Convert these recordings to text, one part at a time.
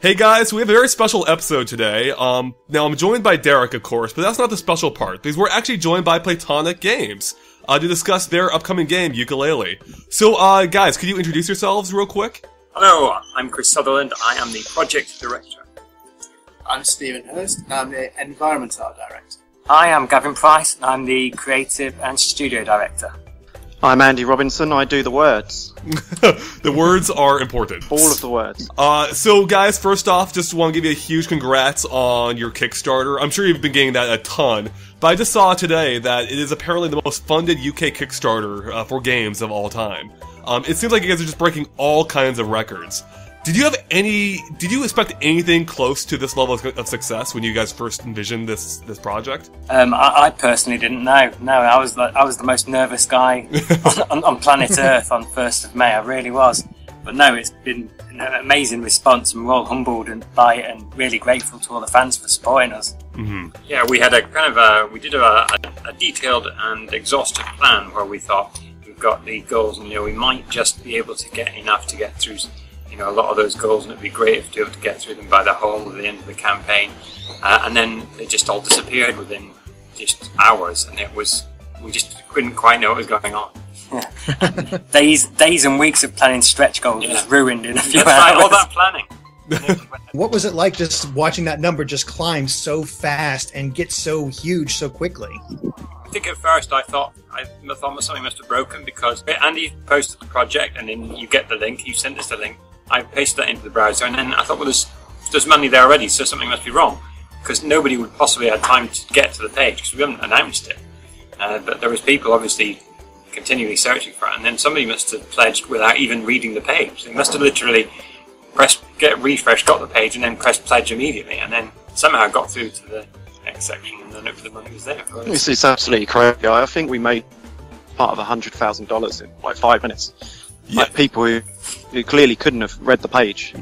Hey guys, we have a very special episode today. Now I'm joined by Derek, of course, but that's not the special part, because we're actually joined by Playtonic Games, to discuss their upcoming game, Yooka-Laylee. So, guys, could you introduce yourselves real quick? Hello, I'm Chris Sutherland, I am the Project Director. I'm Stephen Hurst, and I'm the Environment Art Director. Hi, I'm Gavin Price, and I'm the Creative and Studio Director. I'm Andy Robinson, I do the words. The words are important. All of the words. So guys, first off, just want to give you a huge congrats on your Kickstarter. I'm sure you've been getting that a ton, but I just saw today that it is apparently the most funded UK Kickstarter for games of all time. It seems like you guys are just breaking all kinds of records. Did you expect anything close to this level of success when you guys first envisioned this project? I personally didn't know. No, I was the most nervous guy on planet Earth on 1st of May. I really was. But no, it's been an amazing response, and we're all humbled by it, and really grateful to all the fans for supporting us. Mm-hmm. Yeah, we had a detailed and exhaustive plan where we thought we've got the goals, and we might just be able to get enough to get through a lot of those goals, and it'd be great if we were able to get through them by the whole of the end of the campaign. And then they just all disappeared within just hours, and we just couldn't quite know what was going on. Yeah. days and weeks of planning stretch goals was ruined in a few hours. Right, all that planning. What was it like just watching that number just climb so fast and get so huge so quickly? I think at first I thought something must have broken, because Andy posted the project, and then you get the link, you sent us the link, I pasted that into the browser, and then I thought, well, there's money there already, so something must be wrong, because nobody would possibly have time to get to the page, because we haven't announced it. But there was people obviously continually searching for it, and then somebody must have pledged without even reading the page. They must have literally pressed get refresh, got the page, and then pressed pledge immediately, and then somehow got through to the next section, and then the money was there. This is absolutely crazy. I think we made part of $100,000 in like 5 minutes. Yeah. Like people who clearly couldn't have read the page,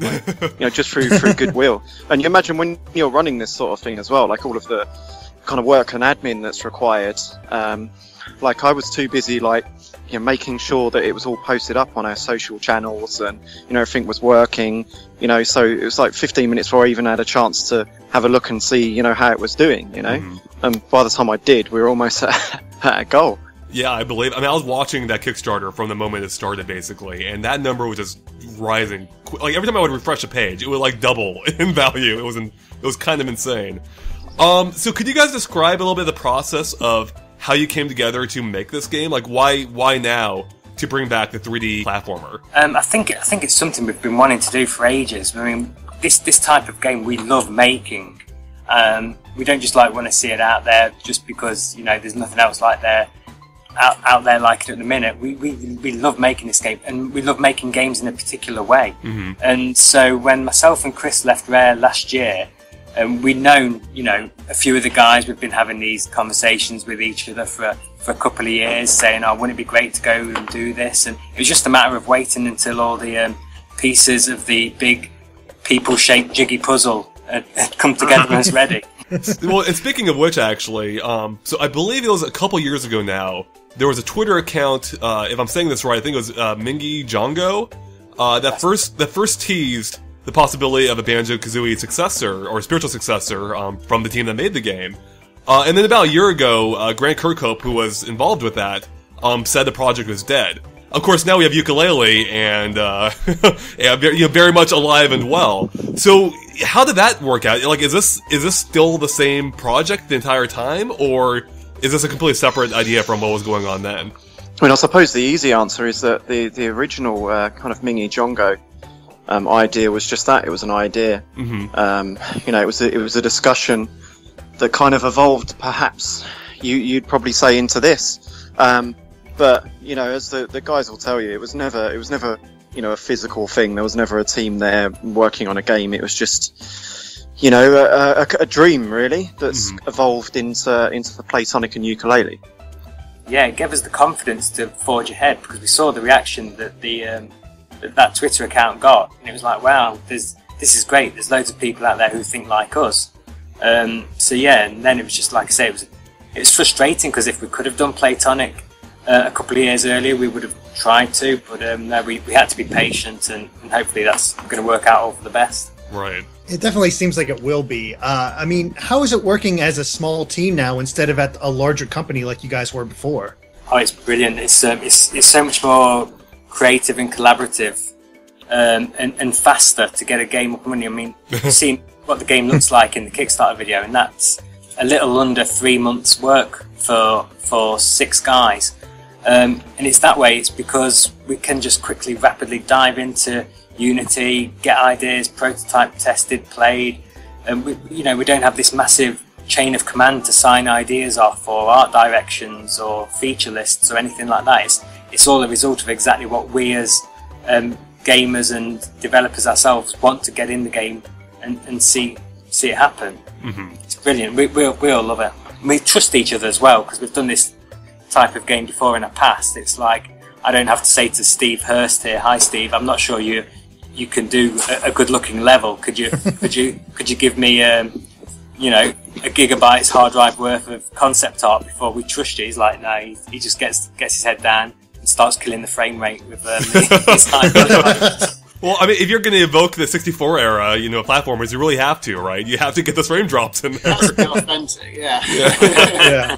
just through goodwill. And you imagine when you're running this sort of thing as well, like all of the kind of work and admin that's required. Like I was too busy, making sure that it was all posted up on our social channels, and everything was working. So it was like 15 minutes before I even had a chance to have a look and see, how it was doing. Mm-hmm. And by the time I did, we were almost at a goal. Yeah, I was watching that Kickstarter from the moment it started, basically, and that number was just rising. Like, every time I would refresh a page, it would, double in value. It was kind of insane. So could you guys describe a little bit of the process of how you came together to make this game? Like, why now to bring back the 3D platformer? I think it's something we've been wanting to do for ages. I mean, this type of game we love making. We don't just want to see it out there just because there's nothing else out there like it at the minute. We love making this game, and we love making games in a particular way. Mm-hmm. And so when myself and Chris left Rare last year, we'd known a few of the guys. We've been having these conversations with each other for a couple of years, saying, wouldn't it be great to go and do this? And it was just a matter of waiting until all the pieces of the big people-shaped jiggy puzzle had come together and was ready. Well, and speaking of which, actually, so I believe it was a couple years ago now, there was a Twitter account, if I'm saying this right, I think it was Mingy Jongo, that first teased the possibility of a Banjo-Kazooie successor, or spiritual successor, from the team that made the game. And then about a year ago, Grant Kirkhope, who was involved with that, said the project was dead. Of course, now we have Yooka-Laylee, and very much alive and well. So, how did that work out? Like, is this still the same project the entire time, or is this a completely separate idea from what was going on then? I mean, I suppose the easy answer is that the original kind of Mingy Jongo idea was just that. It was an idea. Mm-hmm. It was a discussion that kind of evolved, perhaps you'd probably say, into this. But as the guys will tell you, it was never a physical thing. There was never a team there working on a game. It was just a dream, really, that's evolved into the Playtonic and Yooka-Laylee. Yeah, it gave us the confidence to forge ahead, because we saw the reaction that that Twitter account got, and it was like, wow, this is great. There's loads of people out there who think like us. So yeah, and then it was just like I say, it was frustrating, because if we could have done Playtonic a couple of years earlier, we would have tried to, but no, we had to be patient, and hopefully that's going to work out all for the best. Right. It definitely seems like it will be. I mean, how is it working as a small team now instead of at a larger company like you guys were before? Oh, it's brilliant. It's so much more creative and collaborative, and faster to get a game up and running. I mean, you've seen what the game looks like in the Kickstarter video, and that's a little under 3 months' work for 6 guys. And it's that way. It's because we can just quickly, rapidly dive into Unity, get ideas, prototype, tested, played, and we don't have this massive chain of command to sign ideas off, or art directions, or feature lists, or anything like that. It's all a result of exactly what we as gamers and developers ourselves want to get in the game and see it happen. Mm-hmm. It's brilliant. We all love it. We trust each other as well, because we've done this type of game before in the past. It's like, I don't have to say to Steve Hurst here, "Hi Steve, I'm not sure you can do a good looking level. Could you give me a gigabytes hard drive worth of concept art before we trust you?" He's like, no, he just gets his head down and starts killing the frame rate with his iPad. Well, I mean, if you're going to evoke the 64 era, platformers, you really have to, right? You have to get those frame drops in there. That's authentic, yeah. Yeah.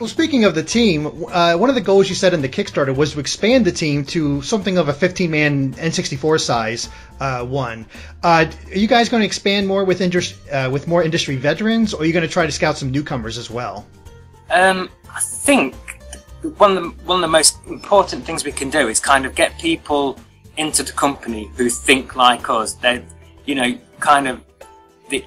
Well, speaking of the team, one of the goals you set in the Kickstarter was to expand the team to something of a 15-man N64 size one. Are you guys going to expand more with more industry veterans, or are you going to try to scout some newcomers as well? I think one of the most important things we can do is kind of get people into the company who think like us. They're, kind of the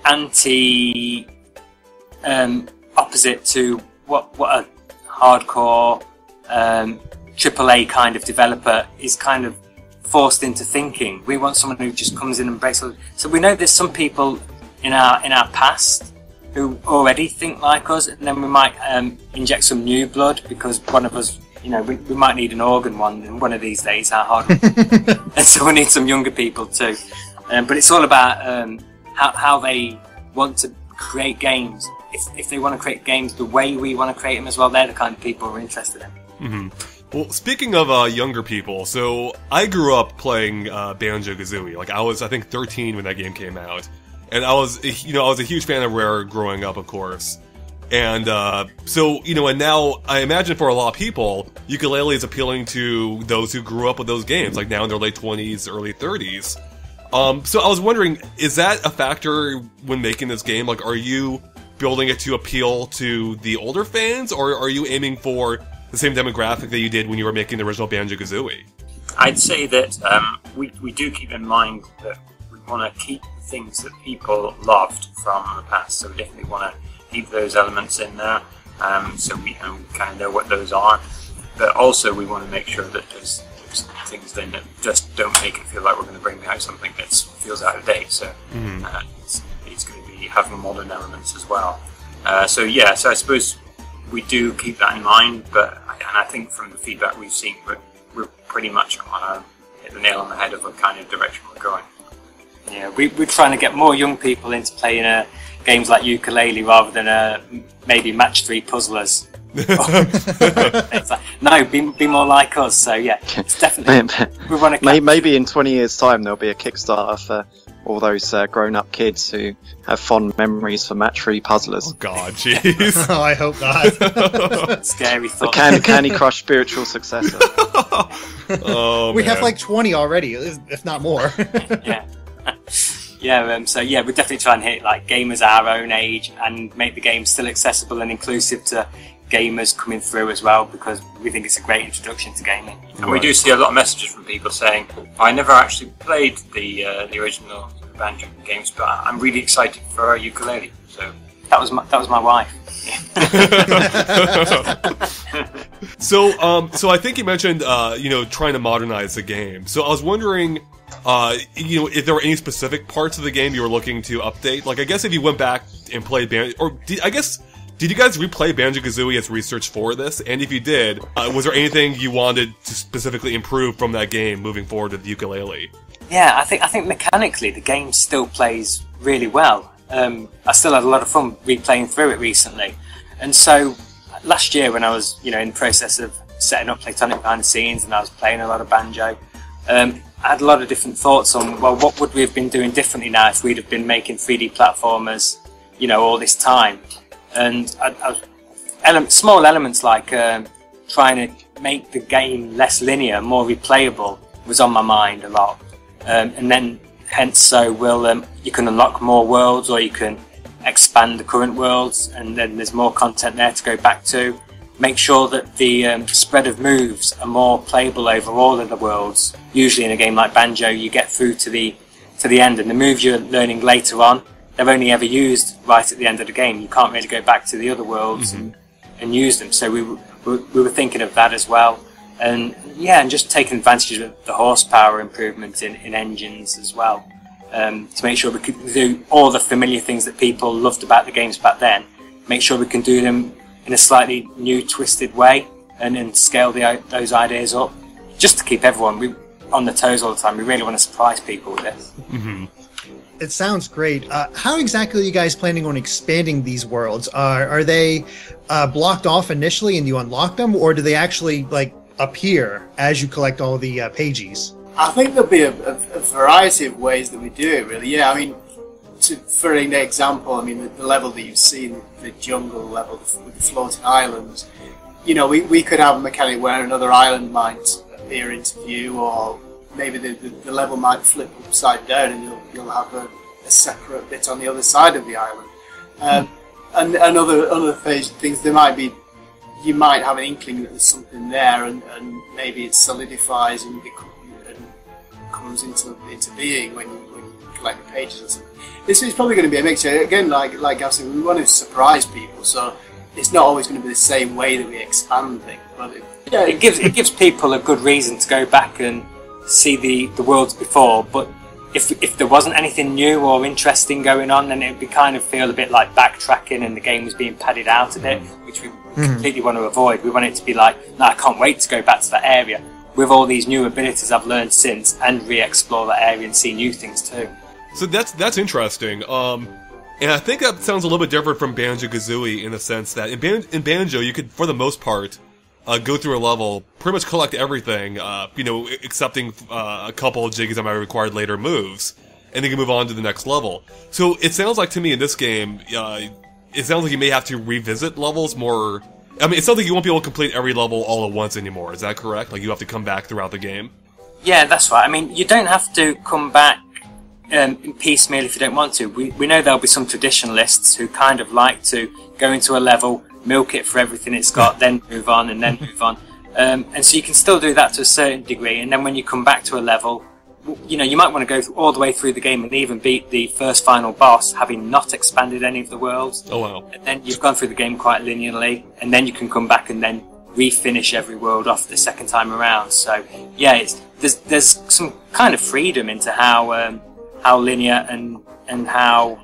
opposite to what a hardcore AAA kind of developer is kind of forced into thinking. We want someone who just comes in and breaks it. So we know there's some people in our past who already think like us, and then we might inject some new blood, because one of us, we might need an organ one of these days, how hard. And so we need some younger people too. But it's all about how they want to create games. If they want to create games the way we want to create them as well, they're the kind of people we're interested in. Mm-hmm. Well, speaking of younger people, so I grew up playing Banjo-Kazooie. Like, I was, I think, 13 when that game came out. And I was a huge fan of Rare growing up, of course. And and now I imagine for a lot of people, Yooka-Laylee is appealing to those who grew up with those games, like now in their late 20s, early 30s. So I was wondering, is that a factor when making this game? Like, are you building it to appeal to the older fans, or are you aiming for the same demographic that you did when you were making the original Banjo-Kazooie? I'd say that we do keep in mind that we want to keep the things that people loved from the past, so we definitely want to keep those elements in there, so we kind of know what those are. But also we want to make sure that there's things in that just don't make it feel like we're going to bring out something that feels out of date. So it's going to be having modern elements as well. So I suppose we do keep that in mind. But I think from the feedback we've seen, we're pretty much hit the nail on the head of the kind of direction we're going. Yeah, we're trying to get more young people into playing games like Yooka-Laylee rather than maybe match 3 puzzlers. It's like, no, be more like us. So yeah, it's definitely we want to. Maybe in 20 years' time there'll be a Kickstarter for all those grown-up kids who have fond memories for match 3 puzzlers. Oh God, jeez. Oh, I hope not. Scary thought. The Candy Crush spiritual successor. Oh, we have like 20 already, if not more. Yeah. So we're definitely trying to hit like gamers our own age and make the game still accessible and inclusive to gamers coming through as well, because we think it's a great introduction to gaming. And we do see a lot of messages from people saying, I never actually played the original Banjo games, but I'm really excited for Yooka-Laylee. So that was my wife. So I think you mentioned trying to modernize the game. So I was wondering, if there were any specific parts of the game you were looking to update. Like, I guess if you went back and played did you guys replay Banjo-Kazooie as research for this? And if you did, was there anything you wanted to specifically improve from that game moving forward with Yooka-Laylee? Yeah, I think mechanically the game still plays really well. I still had a lot of fun replaying through it recently, and so last year when I was, in the process of setting up Playtonic behind the scenes and I was playing a lot of Banjo, I had a lot of different thoughts on, well, what would we have been doing differently now if we'd have been making 3D platformers, all this time? And small elements like trying to make the game less linear, more replayable, was on my mind a lot. And then, you can unlock more worlds, or you can expand the current worlds, and then there's more content there to go back to. Make sure that the spread of moves are more playable over all of the worlds. Usually in a game like Banjo, you get through to the end, and the moves you're learning later on, they're only ever used right at the end of the game. You can't really go back to the other worlds and use them. So we were thinking of that as well. And just taking advantage of the horsepower improvement in engines as well. To make sure we could do all the familiar things that people loved about the games back then. Make sure we can do them in a slightly new, twisted way, and then scale those ideas up, just to keep everyone on the toes all the time. We really want to surprise people with this. It sounds great. How exactly are you guys planning on expanding these worlds? Are they blocked off initially and you unlock them, or do they actually appear as you collect all the pages? I think there'll be a variety of ways that we do it, really. Yeah, I mean, for an example, the level that you've seen, the jungle level with the floating islands, we could have a mechanic where another island might appear into view, or maybe the level might flip upside down and you'll have a separate bit on the other side of the island. And other things, you might have an inkling that there's something there, and maybe it solidifies and comes into being when you collect the pages or something. This is probably going to be a mixture. Again, like Gav said, we want to surprise people, so it's not always going to be the same way that we expand things. But it gives people a good reason to go back and see the worlds before. But if there wasn't anything new or interesting going on, then it would kind of feel a bit like backtracking, and the game was being padded out a bit, which we completely want to avoid. We want it to be like, no, I can't wait to go back to that area with all these new abilities I've learned since, and re-explore that area and see new things too. So that's interesting. And I think that sounds a little bit different from Banjo-Kazooie in the sense that in Banjo you could, for the most part, go through a level, pretty much collect everything, excepting a couple of jiggies that might require later moves, and then you can move on to the next level. So it sounds like to me in this game, it sounds like you may have to revisit levels more. It sounds like you won't be able to complete every level all at once anymore. Is that correct? Like you have to come back throughout the game? Yeah, that's right. You don't have to come back in piecemeal if you don't want to. We know there'll be some traditionalists who kind of like to go into a level, milk it for everything it's got, then move on and then move on. And so you can still do that to a certain degree, and then when you come back to a level, you might want to go all the way through the game and even beat the first final boss, having not expanded any of the worlds. Oh wow. And then you've gone through the game quite linearly, and then you can come back and then refinish every world off the second time around. So yeah, there's some kind of freedom into how linear and how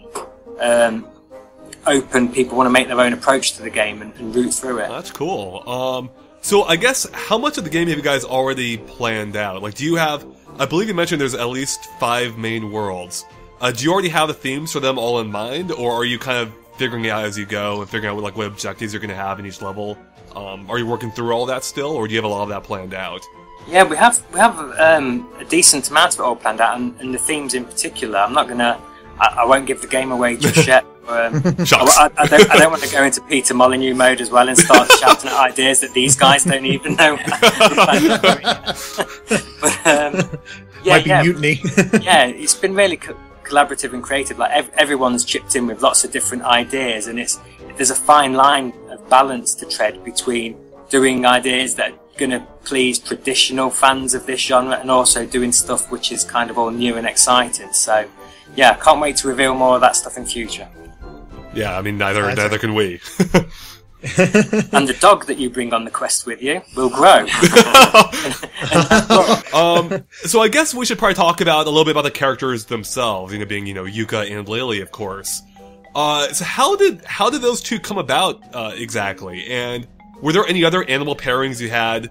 open people want to make their own approach to the game and root through it. That's cool. So I guess, how much of the game have you guys already planned out? Do you have, I believe you mentioned there's at least 5 main worlds. Do you already have the themes for them all in mind, or are you kind of figuring it out as you go and figuring out what objectives you're going to have in each level? Are you working through all that still, or do you have a lot of that planned out? Yeah, we have a decent amount of it all planned out, and the themes in particular. I'm not gonna, I won't give the game away just yet. I don't want to go into Peter Molyneux mode as well and start shouting at ideas that these guys don't even know. Might be mutiny. Yeah, it's been really collaborative and creative. Everyone's chipped in with lots of different ideas, and there's a fine line of balance to tread between doing ideas that are going to please traditional fans of this genre and also doing stuff which is kind of all new and exciting. So yeah, can't wait to reveal more of that stuff in future. Yeah, neither can we. And the dog that you bring on the quest with you will grow. So I guess we should probably talk about a little bit about the characters themselves, being, Yuka and Laylee, of course. So how did those two come about, exactly? And were there any other animal pairings you had,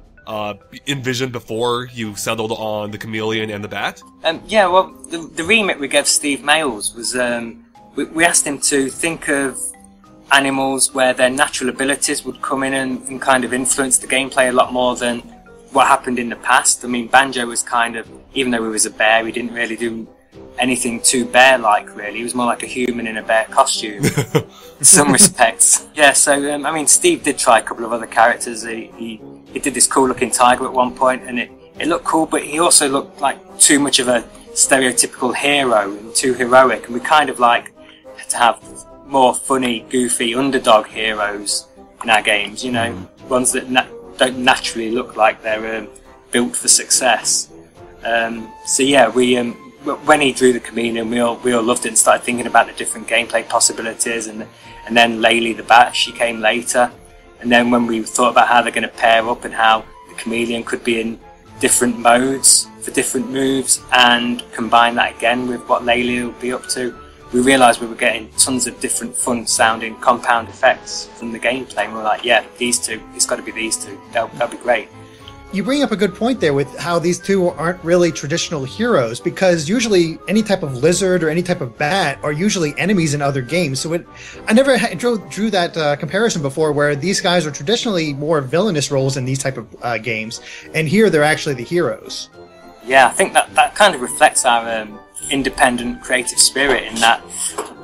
envisioned before you settled on the chameleon and the bat? Yeah, well, the remit we gave Steve Mayles was, we asked him to think of animals where their natural abilities would come in and kind of influence the gameplay a lot more than what happened in the past. I mean, Banjo was kind of, even though he was a bear, he didn't really do anything too bear-like, really. He was more like a human in a bear costume, in some respects. Yeah, so, I mean, Steve did try a couple of other characters. He did this cool-looking tiger at one point, and it looked cool, but he also looked like too much of a stereotypical hero and too heroic, and we kind of like to have more funny, goofy underdog heroes in our games, you know, ones that don't naturally look like they're built for success. So yeah, when he drew the chameleon, we all loved it and started thinking about the different gameplay possibilities, and then Laylee the bat, she came later, and then when we thought about how they're going to pair up and how the chameleon could be in different modes for different moves and combine that again with what Laylee will be up to, we realised we were getting tons of different fun sounding compound effects from the gameplay, and we were like, yeah, these two, it's got to be these two, that'll be great. You bring up a good point there with how these two aren't really traditional heroes, because usually any type of lizard or any type of bat are usually enemies in other games. So I never drew that comparison before, where these guys are traditionally more villainous roles in these type of games, and here they're actually the heroes. Yeah, I think that kind of reflects our independent creative spirit, in that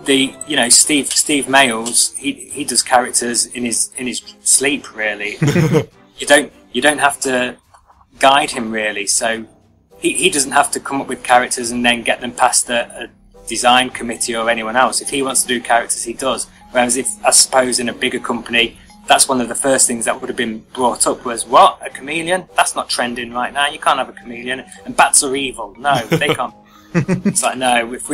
Steve Mayles, he does characters in his sleep, really. You don't have to guide him, really, so he doesn't have to come up with characters and then get them past a design committee or anyone else. If he wants to do characters, he does. Whereas I suppose in a bigger company, that's one of the first things that would have been brought up was, what, a chameleon? That's not trending right now, you can't have a chameleon, and bats are evil. No, they can't. It's like, no, if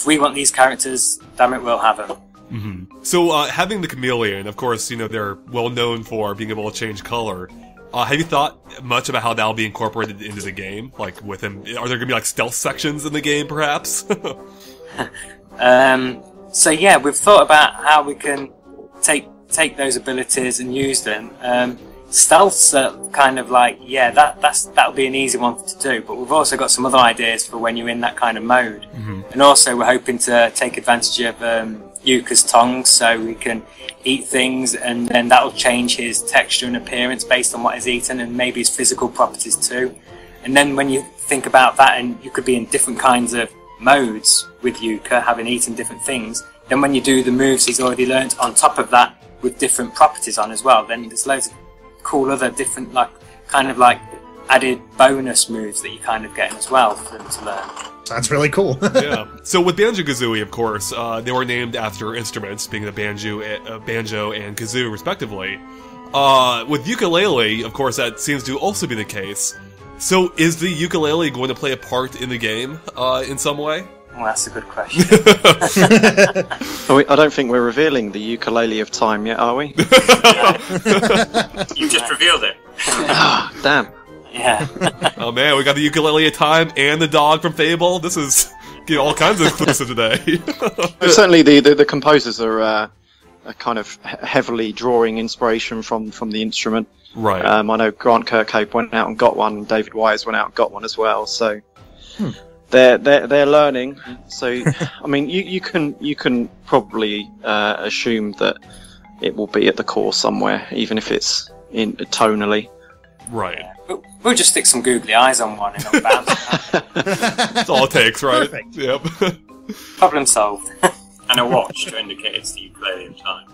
we want these characters, damn it, we'll have them. Mm-hmm. So having the chameleon, of course, they're well known for being able to change color. Have you thought much about how that'll be incorporated into the game? Like, with him, are there going to be like stealth sections in the game, perhaps? So yeah, we've thought about how we can take those abilities and use them. Stealth's kind of like, yeah, that'll be an easy one to do, but we've also got some other ideas for when you're in that kind of mode. Mm-hmm. And also we're hoping to take advantage of Yuka's tongue, so we can eat things, and then that'll change his texture and appearance based on what is eaten, and maybe his physical properties too. And then when you think about that, and you could be in different kinds of modes with Yuka, having eaten different things, then when you do the moves he's already learnt on top of that with different properties on as well, then there's loads of cool other different kind of added bonus moves that you kind of get as well for them to learn. That's really cool. Yeah. So with Banjo-Kazooie, of course, they were named after instruments, being the banjo and kazoo, respectively. With Yooka-Laylee, of course, that seems to also be the case. So is the Yooka-Laylee going to play a part in the game in some way? Well, that's a good question. I don't think we're revealing the Ukulele of Time yet, are we? You just revealed it. Damn. Yeah. Oh man, we got the Ukulele of Time and the dog from Fable. This is all kinds of exclusive today. Certainly, the composers are kind of heavily drawing inspiration from the instrument. Right. I know Grant Kirkhope went out and got one, and David Wise went out and got one as well. So they're learning. So I mean, you can probably assume that it will be at the core somewhere, even if it's in tonally. Right. We'll just stick some googly eyes on one and it'll bounce. That's all it takes, right? Perfect. Yep. Problem solved. And a watch to indicate it's the Ukulele of Time.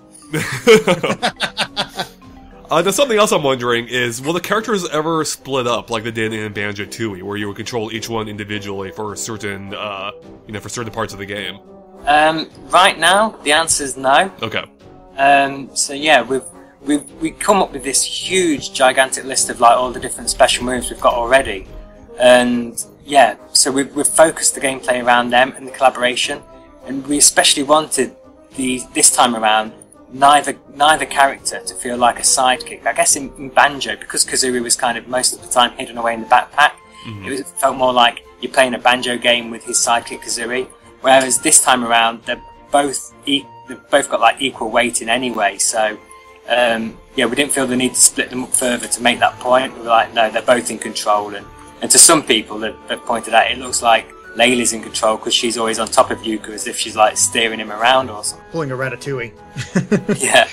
There's something else I'm wondering is, will the characters ever split up like they did in Banjo-Tooie, where you would control each one individually for certain, for certain parts of the game? Right now, the answer is no. Okay. So yeah, we've come up with this huge, gigantic list of all the different special moves we've got already, and yeah, so we've focused the gameplay around them and the collaboration, and we especially wanted this time around neither character to feel like a sidekick. I guess in Banjo, because Kazooie was kind of most of the time hidden away in the backpack, it felt more like you're playing a Banjo game with his sidekick Kazooie, whereas this time around they've both got equal weighting anyway, so yeah, we didn't feel the need to split them up further to make that point. We were like, no, they're both in control, and to some people they've pointed out it looks like Laylee's in control because she's always on top of Yuka as if she's like steering him around or something. Pulling a Ratatouille. Yeah.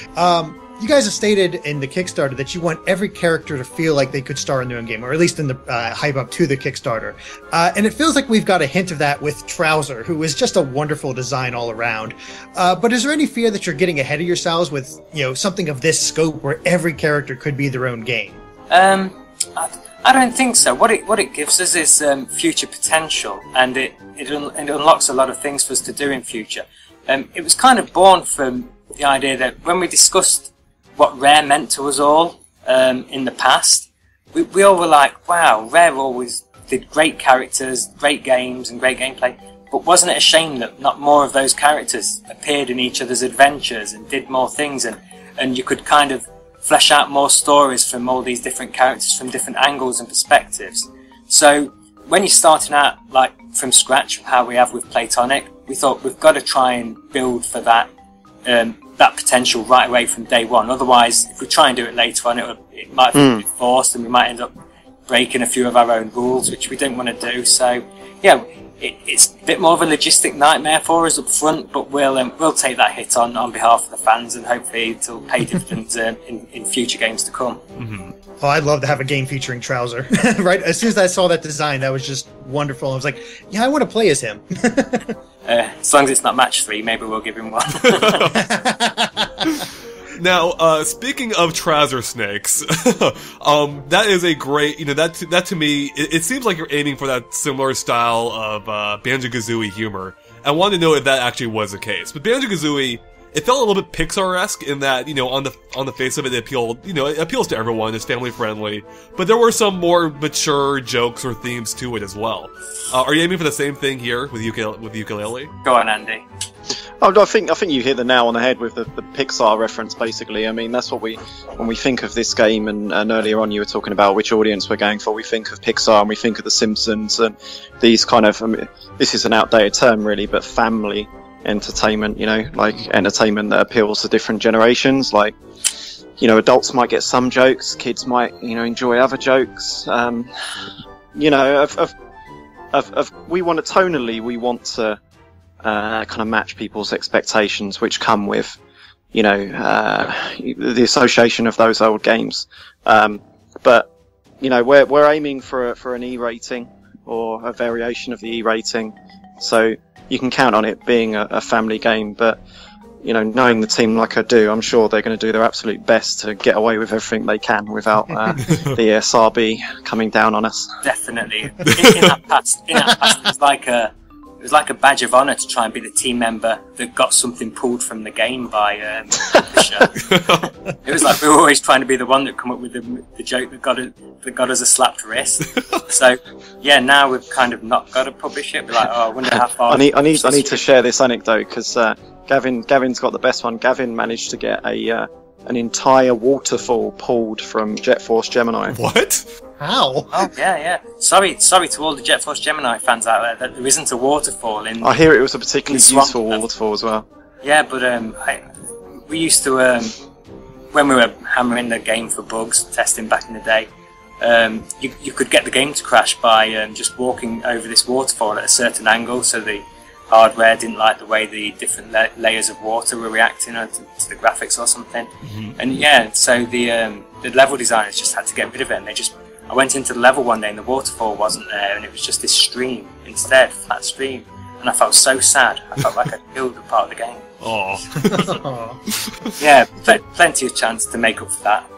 You guys have stated in the Kickstarter that you want every character to feel like they could star in their own game, or at least in the hype up to the Kickstarter. And it feels like we've got a hint of that with Trouser, who is just a wonderful design all around. But is there any fear that you're getting ahead of yourselves with, something of this scope where every character could be their own game? I don't think so. What it gives us is future potential, and it unlocks a lot of things for us to do in future. It was kind of born from the idea that when we discussed what Rare meant to us all in the past, we all were like, wow, Rare always did great characters, great games and great gameplay, but wasn't it a shame that not more of those characters appeared in each other's adventures and did more things, and you could kind of flesh out more stories from all these different characters from different angles and perspectives. So when you're starting out like from scratch, how we have with Playtonic, we thought we've got to try and build for that potential right away from day one. Otherwise, if we try and do it later on, it might be a bit forced, and we might end up breaking a few of our own rules, which we didn't want to do. So, yeah, it's a bit more of a logistic nightmare for us up front, but we'll take that hit on behalf of the fans, and hopefully it'll pay dividends in future games to come. Mm-hmm. Oh, I'd love to have a game featuring Trouser. Right? As soon as I saw that design, that was just wonderful. I was like, yeah, I want to play as him. As long as it's not match 3, maybe we'll give him one. Now, speaking of trouser snakes, that is a great, that to me, it seems like you're aiming for that similar style of Banjo-Kazooie humor. I wanted to know if that actually was the case. But Banjo-Kazooie, it felt a little bit Pixar-esque in that, on the face of it, it appeals to everyone, it's family friendly. But there were some more mature jokes or themes to it as well. Are you aiming for the same thing here with Yooka-Laylee? Go on, Andy. Oh, I think you hit the nail on the head with the Pixar reference, basically. I mean, that's what when we think of this game, and earlier on you were talking about which audience we're going for, we think of Pixar and we think of The Simpsons and these kind of, this is an outdated term really, but family entertainment, like entertainment that appeals to different generations. Like, adults might get some jokes, kids might, enjoy other jokes. We want to kind of match people's expectations, which come with, the association of those old games. But we're aiming for an E rating or a variation of the E rating, so you can count on it being a family game. But knowing the team like I do, I'm sure they're going to do their absolute best to get away with everything they can without the SRB coming down on us. Definitely. In that past, it was like a badge of honour to try and be the team member that got something pulled from the game by the show. It was like we were always trying to be the one that come up with the joke that got us a slapped wrist. So yeah, now we've kind of not got to publish it. We're like, I wonder how far. I need to share this anecdote because Gavin's got the best one. Gavin managed to get an entire waterfall pulled from Jet Force Gemini. What? How? Oh yeah. Sorry to all the Jet Force Gemini fans out there that there isn't a waterfall in. I hear it was a particularly useful waterfall as well. Yeah, but we used to when we were hammering the game for bugs testing back in the day. You could get the game to crash by just walking over this waterfall at a certain angle, so the hardware didn't like the way the different layers of water were reacting to the graphics or something. Mm-hmm. And yeah, so the level designers just had to get rid of it, and I went into the level one day and the waterfall wasn't there, and it was just this stream instead, flat stream, and I felt so sad. I felt like I killed a part of the game. Oh. Yeah, plenty of chance to make up for that.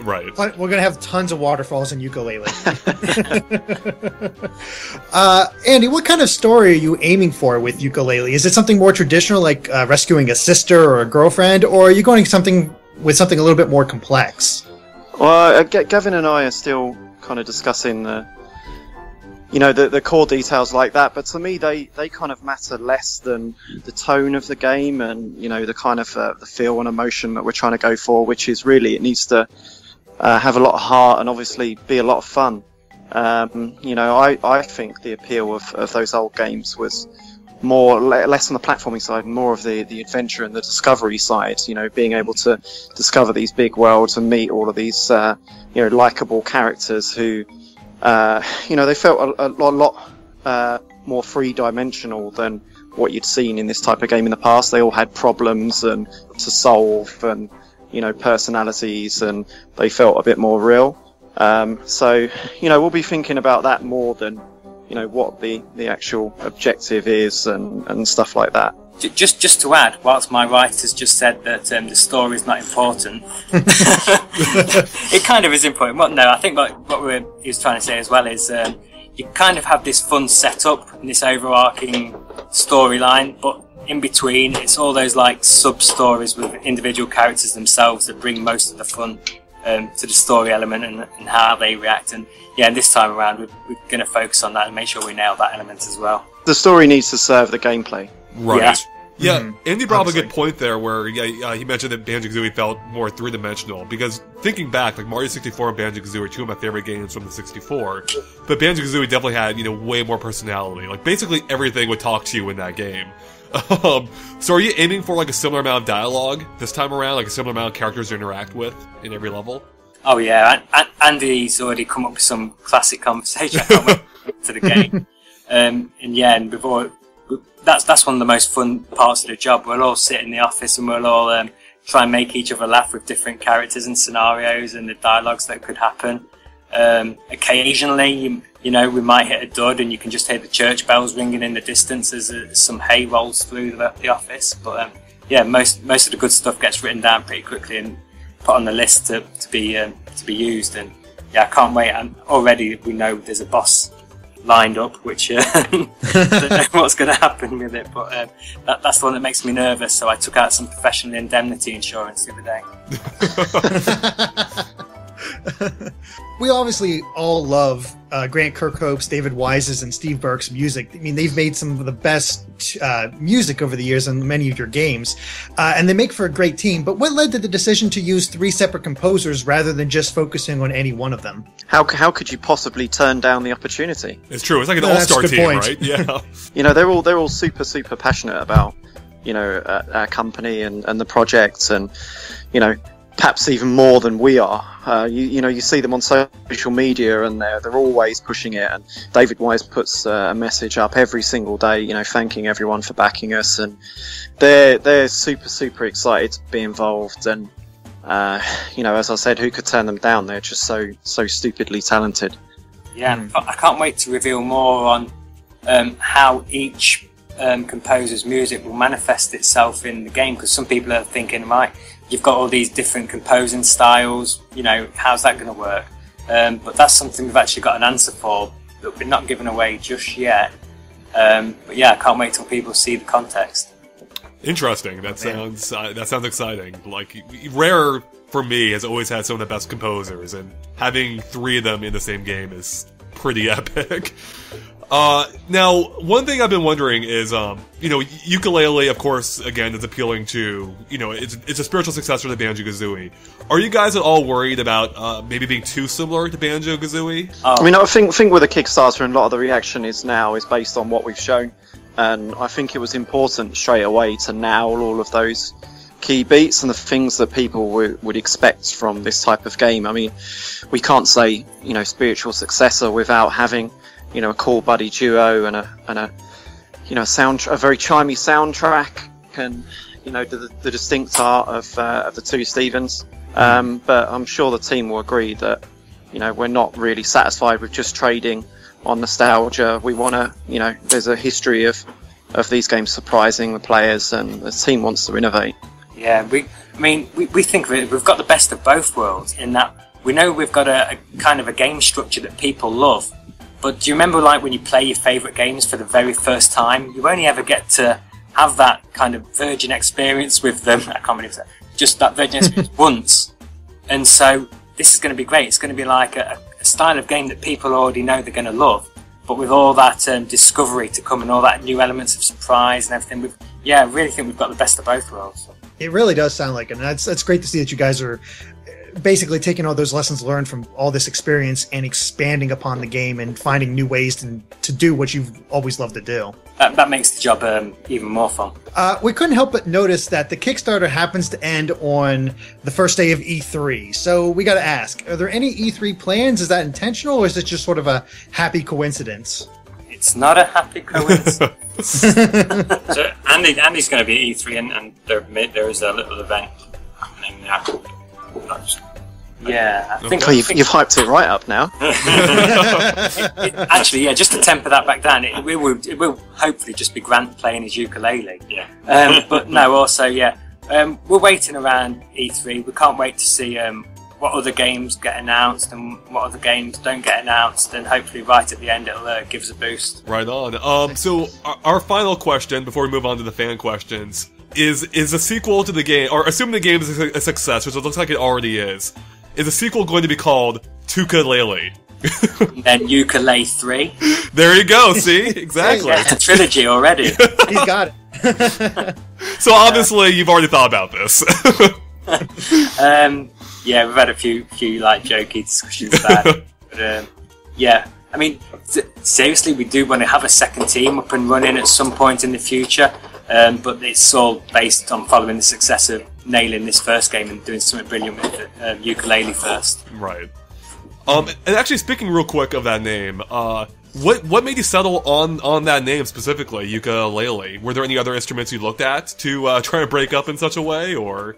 Right. But we're going to have tons of waterfalls in Yooka-Laylee. Andy, what kind of story are you aiming for with Yooka-Laylee? Is it something more traditional, like rescuing a sister or a girlfriend, or are you going something a little bit more complex? Well, Gavin and I are still kind of discussing the core details like that, but to me they kind of matter less than the tone of the game and the kind of the feel and emotion that we're trying to go for, which is really, it needs to have a lot of heart and obviously be a lot of fun. I think the appeal of those old games was less on the platforming side, more of the adventure and the discovery side, being able to discover these big worlds and meet all of these likable characters who they felt a more three-dimensional than what you'd seen in this type of game in the past. They all had problems and to solve, and personalities, and they felt a bit more real. So we'll be thinking about that more than what the actual objective is and stuff like that. Just to add, whilst my writers just said that the story is not important, it kind of is important. Well, no, I think what he was trying to say as well is you kind of have this fun setup and this overarching storyline, but in between, it's all those like sub-stories with individual characters themselves that bring most of the fun to the story element and how they react. And this time around, we're going to focus on that and make sure we nail that element as well. The story needs to serve the gameplay. Right. Yeah, Andy brought up a good point there where he mentioned that Banjo-Kazooie felt more three-dimensional, because thinking back, like Mario 64 and Banjo-Kazooie are two of my favorite games from the 64, but Banjo-Kazooie definitely had, way more personality. Like, basically everything would talk to you in that game. So are you aiming for like a similar amount of dialogue this time around, like a similar amount of characters to interact with in every level? Oh yeah, Andy's already come up with some classic conversation to the game. And before, that's one of the most fun parts of the job. We'll all sit in the office and we'll all try and make each other laugh with different characters and scenarios and the dialogues that could happen. Occasionally, we might hit a dud and you can just hear the church bells ringing in the distance as some hay rolls through the office. But most of the good stuff gets written down pretty quickly and put on the list to be used. And I can't wait. And already we know there's a boss lined up, which I don't know what's going to happen with it, but that's the one that makes me nervous. So I took out some professional indemnity insurance the other day. We obviously all love Grant Kirkhope's, David Wise's, and Steve Burke's music. I mean, they've made some of the best music over the years in many of your games, and they make for a great team. But what led to the decision to use 3 separate composers rather than just focusing on any one of them? How could you possibly turn down the opportunity? It's true. It's like an all-star team, point. Right? Yeah. They're all super passionate about our company and the project, and perhaps even more than we are. You see them on social media, and they're always pushing it. And David Wise puts a message up every single day, thanking everyone for backing us, and they're super excited to be involved. And as I said, who could turn them down? They're just so stupidly talented. Yeah, I can't wait to reveal more on how each composer's music will manifest itself in the game, because some people are thinking, right, you've got all these different composing styles, how's that going to work? But that's something we've actually got an answer for that we're not giving away just yet. But I can't wait till people see the context. Interesting. That sounds exciting. Like, Rare for me has always had some of the best composers, and having 3 of them in the same game is pretty epic. Now, one thing I've been wondering is, Yooka-Laylee, of course, again, is appealing to, it's a spiritual successor to Banjo-Kazooie. Are you guys at all worried about maybe being too similar to Banjo-Kazooie? I mean, I think with the Kickstarter, and a lot of the reaction is based on what we've shown, and I think it was important straight away to nail all of those key beats and the things that people would expect from this type of game. I mean, we can't say, spiritual successor without having a cool buddy duo and a very chimey soundtrack, and the distinct art of the 2 Stevens. But I'm sure the team will agree that we're not really satisfied with just trading on nostalgia. We want to there's a history of these games surprising the players, and the team wants to innovate. Yeah, we think of it, we've got the best of both worlds in that we know we've got a kind of a game structure that people love. But do you remember, like, when you play your favourite games for the very first time, you only ever get to have that kind of virgin experience with them. I can't believe that. Just that virgin experience once. And so this is going to be great. It's going to be like a style of game that people already know they're going to love, but with all that discovery to come and all that new elements of surprise and everything. I really think we've got the best of both worlds. It really does sound like it. And that's great to see that you guys are basically taking all those lessons learned from all this experience and expanding upon the game and finding new ways to do what you've always loved to do. That makes the job even more fun. We couldn't help but notice that the Kickstarter happens to end on the first day of E3. So we got to ask, are there any E3 plans? Is that intentional, or is it just sort of a happy coincidence? It's not a happy coincidence. So Andy's going to be at E3, and there is a little event happening now. Yeah, I think, Oh, you've hyped it right up now. Actually, yeah, just to temper that back down, it will hopefully just be Grant playing his ukulele. Yeah. But no, also, yeah, we're waiting around E3. We can't wait to see what other games get announced and what other games don't get announced, and hopefully right at the end it'll give us a boost. Right on. So our final question before we move on to the fan questions is a sequel to the game, or assuming the game is a success, which it looks like it already is a sequel going to be called Yooka-Laylee? And then Yooka-Laylee 3. There you go, see? Exactly. Yeah, it's a trilogy already. He's got it. So obviously you've already thought about this. Yeah, we've had a few like jokey discussions about it. But yeah, I mean, seriously, we do want to have a second team up and running at some point in the future. But it's all based on following the successor, nailing this first game and doing something brilliant with Yooka-Laylee first. Right. And actually, speaking real quick of that name, what made you settle on that name specifically, Yooka-Laylee? Were there any other instruments you looked at to try and break up in such a way, or?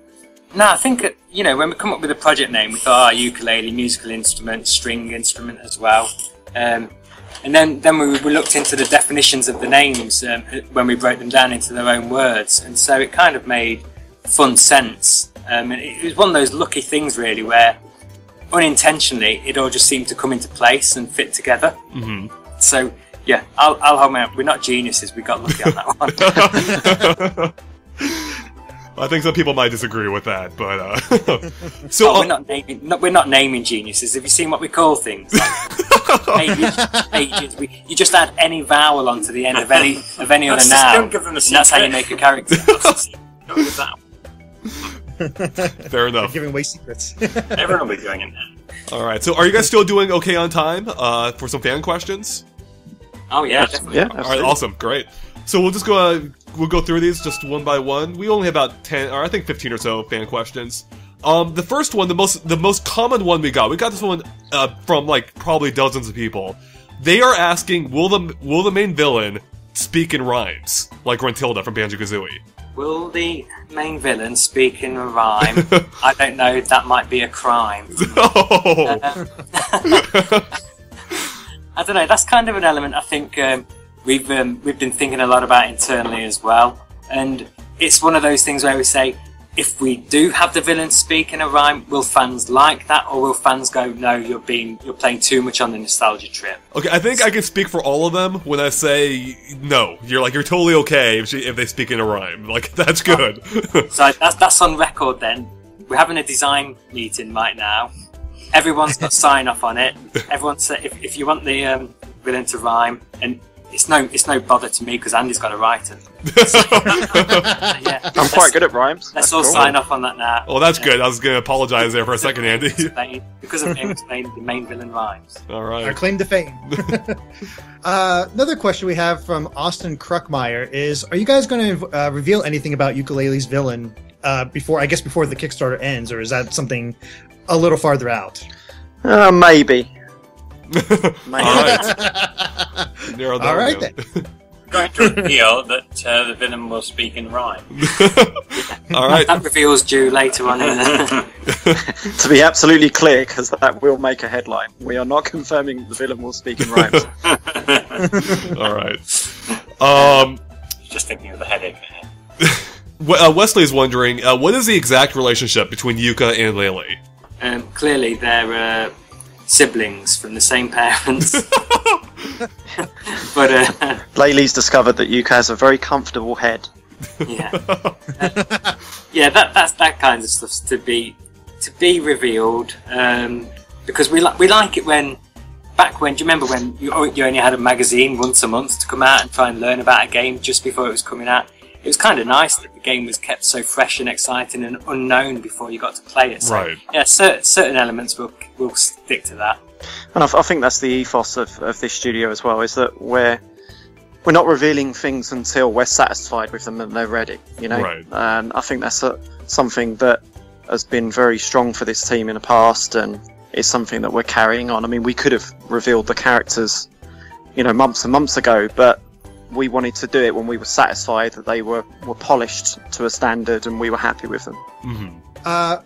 No, I think when we come up with a project name, we thought, ukulele, musical instrument, string instrument as well. And then we looked into the definitions of the names when we broke them down into their own words, and so it kind of made fun sense. And it was one of those lucky things, really, where unintentionally it all just seemed to come into place and fit together. Mm-hmm. So yeah, I'll hold my up. We're not geniuses. We got lucky on that one. I think some people might disagree with that, but so we're not naming geniuses. Have you seen what we call things? Like pages. You just add any vowel onto the end of any other noun. That's how you make a character. Fair enough. Giving away secrets. Everyone will be doing it now. All right. So, are you guys still doing okay on time for some fan questions? Oh yeah, definitely. Yeah, all right. Awesome. Great. So we'll just go. We'll go through these just one by one. We only have about 10, or I think 15 or so fan questions. The first one, the most common one we got this one from like probably dozens of people. They are asking, will the main villain speak in rhymes like Gruntilda from Banjo-Kazooie? Will the main villain speak in a rhyme? I don't know. That might be a crime. Oh. I don't know. That's kind of an element I think we've been thinking a lot about internally as well, and it's one of those things where we say, if we do have the villain speak in a rhyme, will fans like that, or will fans go, no, you're playing too much on the nostalgia trip? Okay, I think I can speak for all of them when I say no. You're totally okay if they speak in a rhyme. Like, that's good. So that's on record then. We're having a design meeting right now. Everyone's got sign off on it. Everyone said if you want the villain to rhyme, and it's no bother to me because Andy's got to write it. So, yeah, I'm quite good at rhymes. Let's all sign off on that now. Oh, that's good. I was going to apologize there for a second, Andy. Because of GameXplain, the main villain rhymes. All right. Our claim to fame. Another question we have from Austin Kruckmeyer is: are you guys going to reveal anything about Yooka-Laylee's villain before the Kickstarter ends, or is that something a little farther out? Maybe. All right then. Going to reveal that the villain will speak in rhyme. All right. That reveal's due later on. To be absolutely clear, because that will make a headline. We are not confirming the villain will speak in rhymes. All right. Just thinking of the headache. Wesley's wondering, what is the exact relationship between Yuka and Laylee? Clearly, they're siblings from the same parents. But Laylee's discovered that Yuka has a very comfortable head. Yeah, that's that kind of stuff to be revealed. Because we like it when. Back when, do you remember when you only had a magazine once a month to come out and try and learn about a game just before it was coming out? It was kind of nice that the game was kept so fresh and exciting and unknown before you got to play it. So, right. Yeah, certain elements will stick to that. And I think that's the ethos of this studio as well, is that we're not revealing things until we're satisfied with them and they're ready, you know? Right. And I think that's something that has been very strong for this team in the past, and it's something that we're carrying on. I mean, we could have revealed the characters months and months ago, but we wanted to do it when we were satisfied that they were polished to a standard and we were happy with them.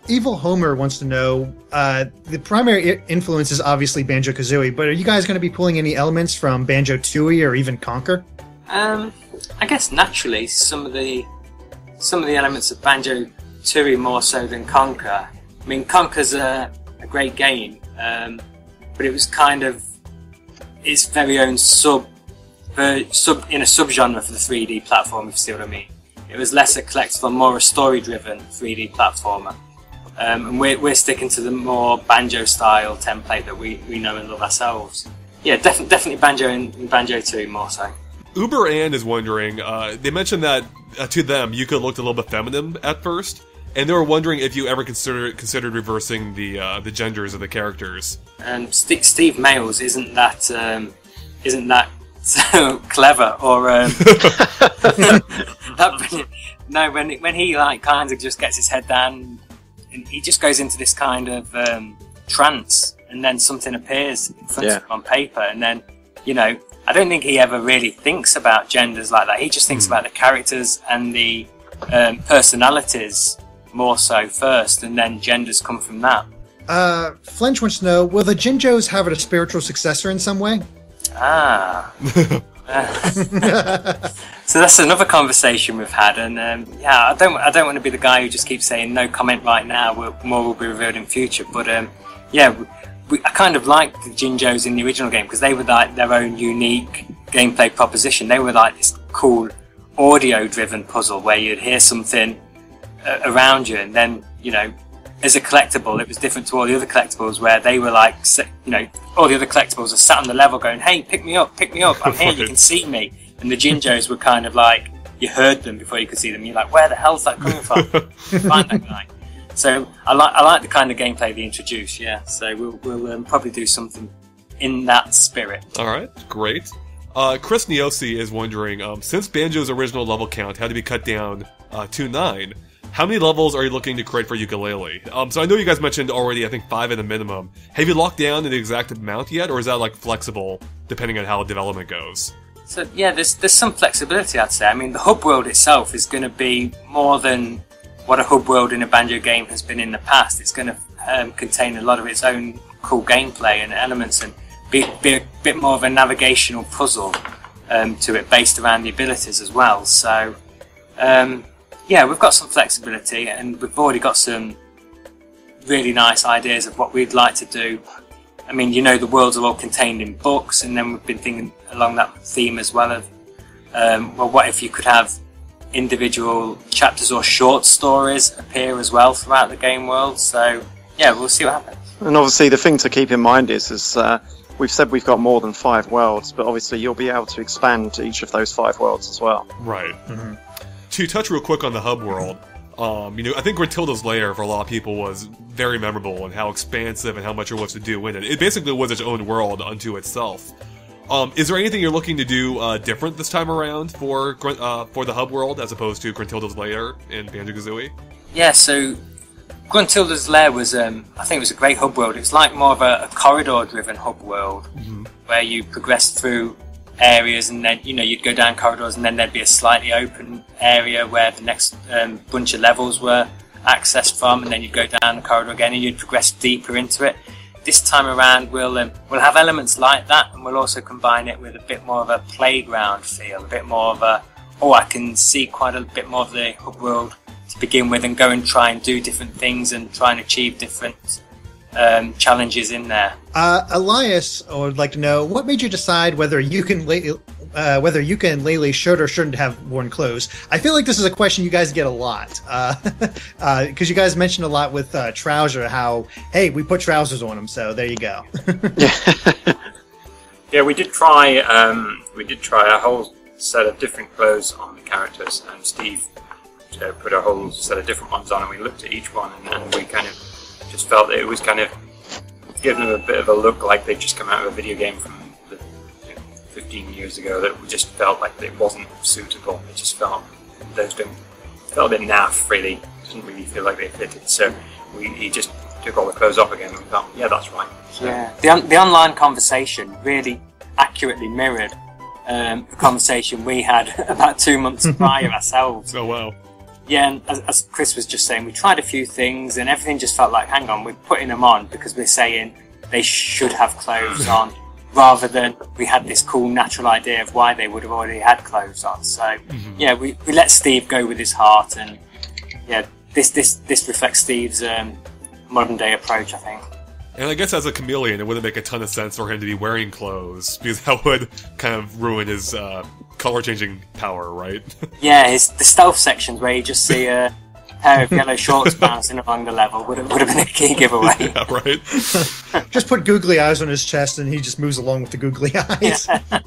Evil Homer wants to know, the primary influence is obviously Banjo-Kazooie, but are you guys going to be pulling any elements from Banjo-Tooie or even Conker? I guess naturally some of the elements of Banjo-Tooie more so than Conker. I mean, Conker's a great game, but it was kind of its very own sub in a subgenre for the 3D platform, if you see what I mean. It was less a collectible, more a story-driven 3D platformer. And we're sticking to the more Banjo-style template that we know and love ourselves. Yeah, definitely Banjo and Banjo-Tooie more so. Uber Ann is wondering, they mentioned that to them, Yuka looked a little bit feminine at first, and they were wondering if you ever considered reversing the genders of the characters. Steve Mayles isn't that so clever or that brilliant. No, when he like kind of just gets his head down and he just goes into this kind of trance, and then something appears in front of him on paper, and then I don't think he ever really thinks about genders like that. He just thinks about the characters and the personalities more so first, and then genders come from that. Flinch wants to know, will the Jinjos have a spiritual successor in some way? So that's another conversation we've had, and I don't want to be the guy who just keeps saying no comment right now. More will be revealed in future. But I kind of liked the Jinjos in the original game because they were like their own unique gameplay proposition. They were like this cool audio-driven puzzle where you'd hear something around you, and then as a collectible, it was different to all the other collectibles where they were like, all the other collectibles are sat on the level going, hey, pick me up, I'm here, you can see me. And the Jinjos were kind of like, you heard them before you could see them. You're like, where the hell's that coming from? Find that guy. So I like the kind of gameplay they introduce, yeah. So we'll probably do something in that spirit. All right, great. Chris Niosi is wondering, since Banjo's original level count had to be cut down to 9, how many levels are you looking to create for Yooka-Laylee? So I know you guys mentioned already, I think 5 at the minimum. Have you locked down the exact amount yet, or is that like flexible depending on how development goes? So yeah, there's some flexibility, I'd say. I mean, the hub world itself is going to be more than what a hub world in a Banjo game has been in the past. It's going to contain a lot of its own cool gameplay and elements, and be a bit more of a navigational puzzle to it, based around the abilities as well. So yeah, we've got some flexibility, and we've already got some really nice ideas of what we'd like to do. I mean, the worlds are all contained in books, and then we've been thinking along that theme as well of, well, what if you could have individual chapters or short stories appear as well throughout the game world? So, yeah, we'll see what happens. And obviously the thing to keep in mind is we've said we've got more than 5 worlds, but obviously you'll be able to expand each of those 5 worlds as well. Right. Mm-hmm. To touch real quick on the hub world, I think Gruntilda's Lair for a lot of people was very memorable and how expansive and how much there was to do in it. It basically was its own world unto itself. Is there anything you're looking to do different this time around for the hub world as opposed to Gruntilda's Lair in Banjo-Kazooie? Yeah, so Gruntilda's Lair was, I think it was a great hub world. It's like more of a corridor-driven hub world, where you progress through areas, and then you'd go down corridors, and then there'd be a slightly open area where the next bunch of levels were accessed from, and then you'd go down the corridor again, and you'd progress deeper into it. This time around, we'll have elements like that, and we'll also combine it with a bit more of a playground feel, a bit more of a, I can see quite a bit more of the hub world to begin with, and go and try and do different things and try and achieve different challenges in there. Elias would like to know, what made you decide whether Yuka and Laylee should or shouldn't have worn clothes? I feel like this is a question you guys get a lot, because you guys mentioned a lot with Trouser how, hey, we put trousers on them, so there you go. Yeah, we did try a whole set of different clothes on the characters, and Steve put a whole set of different ones on, and we looked at each one, and we kind of just felt that it was kind of giving them a bit of a look like they'd just come out of a video game from 15 years ago, that we just felt like it wasn't suitable. It just felt a bit naff, really. It didn't really feel like they fitted. So he just took all the clothes off again, and we thought, yeah, that's right. So, yeah, the online conversation really, accurately mirrored a conversation we had about 2 months prior ourselves. Oh, wow. Yeah, and as Chris was just saying, we tried a few things and everything just felt like, hang on, we're putting them on because we're saying they should have clothes on, rather than we had this cool natural idea of why they would have already had clothes on. So, yeah, we let Steve go with his heart, and yeah, this reflects Steve's modern day approach, I think. And I guess as a chameleon, it wouldn't make a ton of sense for him to be wearing clothes, because that would kind of ruin his color-changing power, right? Yeah, the stealth sections where you just see a pair of yellow shorts bouncing along the level would have been a key giveaway. Yeah, right? Just put googly eyes on his chest and he just moves along with the googly eyes. Yeah.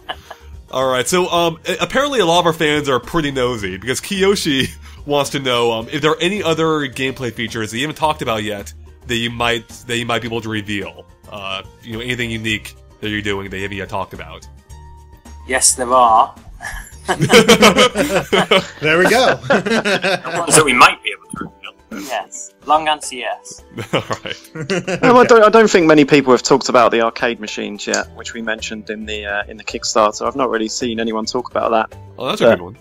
Alright, so apparently a lot of our fans are pretty nosy, because Kiyoshi wants to know if there are any other gameplay features that you haven't talked about yet that you might be able to reveal. Anything unique that you're doing that you haven't yet talked about. Yes, there are. There we go. So we might be able to reveal. Yes. Long answer, yes. Alright. No, I don't think many people have talked about the arcade machines yet, which we mentioned in the Kickstarter. I've not really seen anyone talk about that. Oh, that's a good one.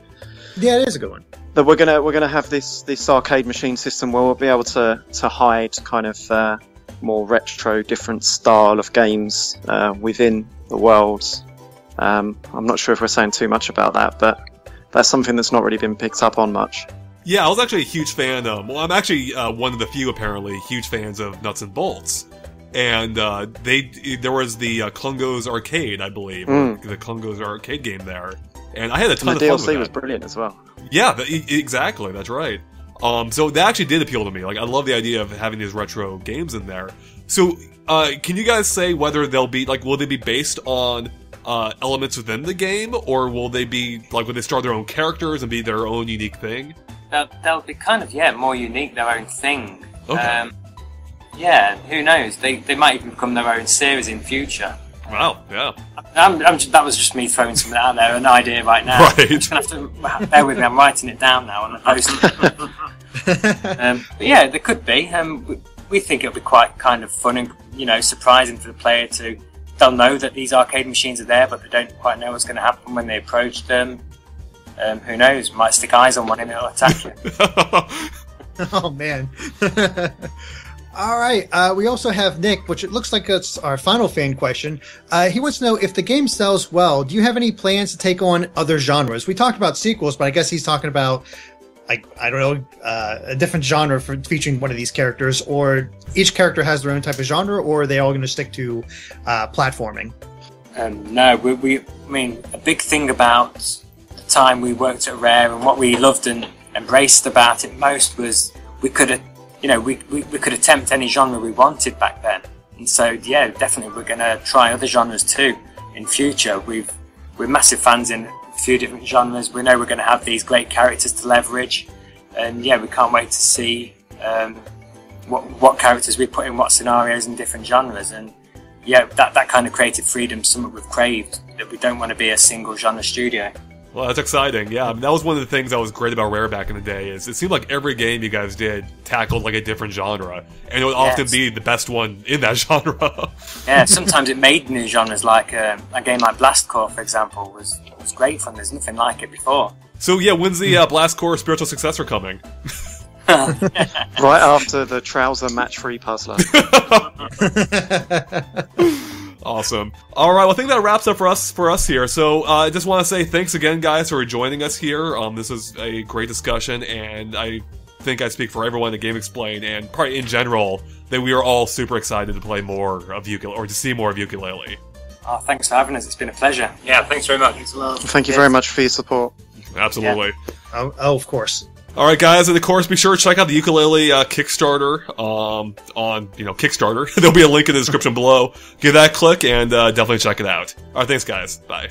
Yeah, it is a good one. But we're gonna have this arcade machine system where we'll be able to hide kind of more retro, different style of games within the worlds. I'm not sure if we're saying too much about that, but that's something that's not really been picked up on much. Yeah, I was actually a huge fan of... Well, I'm actually one of the few, apparently, huge fans of Nuts and Bolts. And there was the Klungo's Arcade, I believe. The Klungo's Arcade game there. And I had a ton of fun with that. The DLC was brilliant as well. Yeah, exactly, that's right. So that actually did appeal to me. Like, I love the idea of having these retro games in there. So, can you guys say whether they'll be... Like, will they be based on... elements within the game, or will they be like, will they start their own characters and be their own unique thing? They'll be kind of more unique, their own thing. Okay. Yeah, who knows? They might even become their own series in future. Wow, yeah. That was just me throwing something out there, an idea right now. Right. I'm just gonna have to bear with me. I'm writing it down now on the post. But yeah, there could be. We think it'll be quite kind of fun and surprising for the player to. They'll know that these arcade machines are there, but they don't quite know what's going to happen when they approach them. Who knows? Might stick eyes on one and it'll attack you. Oh, man. All right. We also have Nick, which it looks like it's our final fan question. He wants to know, if the game sells well, do you have any plans to take on other genres? We talked about sequels, but I guess he's talking about, like, I don't know, a different genre for featuring one of these characters, or each character has their own type of genre, or are they all going to stick to platforming? No, I mean, a big thing about the time we worked at Rare and what we loved and embraced about it most was we could attempt any genre we wanted back then. And so, yeah, definitely we're going to try other genres too in future. We're massive fans in a few different genres. We know we're going to have these great characters to leverage, and yeah, we can't wait to see what characters we put in what scenarios in different genres. And yeah, that kind of creative freedom, something we've craved, that we don't want to be a single genre studio. Well, that's exciting. Yeah, I mean, that was one of the things that was great about Rare back in the day. Is it seemed like every game you guys did tackled like a different genre, and it would often be the best one in that genre. Yeah, sometimes it made new genres. Like a game like Blast Corps, for example, was great fun. There's nothing like it before. So yeah, when's the Blast Corps spiritual successor coming? Right after the trouser match-free puzzler. Awesome. All right, well, I think that wraps up for us here. So I just want to say thanks again, guys, for joining us here. This was a great discussion, and I think I speak for everyone at GameXplain and probably in general that we are all super excited to play more of Yooka-Laylee, or to see more of Yooka-Laylee. Oh, thanks for having us. It's been a pleasure. Yeah, thanks very much. Thanks a lot. Thank you very much for your support. Absolutely. Yeah. Oh, of course. All right, guys, and of course, be sure to check out the Yooka-Laylee Kickstarter on Kickstarter. There'll be a link in the description below. Give that a click and definitely check it out. All right, thanks, guys. Bye.